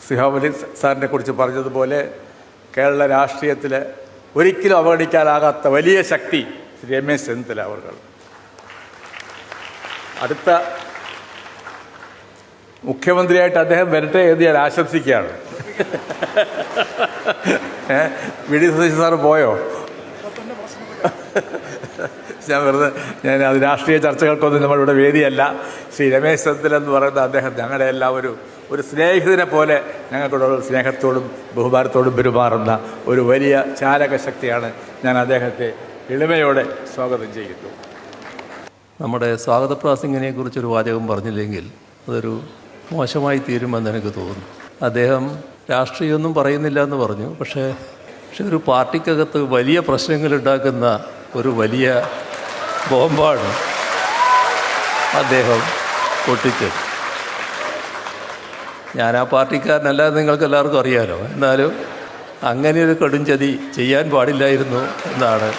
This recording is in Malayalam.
സിഹാബലി സാറിനെ കുറിച്ച് പറഞ്ഞതുപോലെ കേരള രാഷ്ട്രീയത്തിൽ ഒരിക്കലും അവഗണിക്കാനാകാത്ത വലിയ ശക്തി രമേശ് ചെന്നിത്തല അവർ. അടുത്ത മുഖ്യമന്ത്രിയായിട്ട് അദ്ദേഹം വരട്ടെ എന്ന് ഞാൻ ആശംസിക്കുകയാണ്. വി.ഡി. സതീശൻ സാറ് പോയോ? ഞാൻ അത് രാഷ്ട്രീയ ചർച്ചകൾക്കൊന്നും നമ്മളിവിടെ വേദിയല്ല. ശ്രീ രമേശ് ചെന്നിത്തല എന്ന് പറയുന്ന അദ്ദേഹം ഞങ്ങളുടെ എല്ലാം ഒരു സ്നേഹിതനെ പോലെ ഞങ്ങൾക്കുള്ള സ്നേഹത്തോടും ബഹുമാനത്തോടും പെരുമാറുന്ന ഒരു വലിയ ചാലക ശക്തിയാണ്. ഞാൻ അദ്ദേഹത്തെ എളിമയോടെ സ്വാഗതം ചെയ്യുന്നു. നമ്മുടെ സ്വാഗത പ്രാസംഗിനെ കുറിച്ചൊരു വാചകം പറഞ്ഞില്ലെങ്കിൽ അതൊരു മോശമായി തീരുമെന്ന് എനിക്ക് തോന്നുന്നു. അദ്ദേഹം രാഷ്ട്രീയമൊന്നും പറയുന്നില്ല എന്ന് പറഞ്ഞു. പക്ഷേ ഒരു പാർട്ടിക്കകത്ത് വലിയ പ്രശ്നങ്ങളുണ്ടാക്കുന്ന ഒരു വലിയ ബോംബാണ് അദ്ദേഹം പൊട്ടിച്ചത്. ഞാൻ ആ പാർട്ടിക്കാരനല്ല എന്ന് നിങ്ങൾക്ക് എല്ലാവർക്കും അറിയാമല്ലോ. എന്നാലും അങ്ങനെ ഒരു കടുംചതി ചെയ്യാൻ പാടില്ലായിരുന്നു എന്നാണ്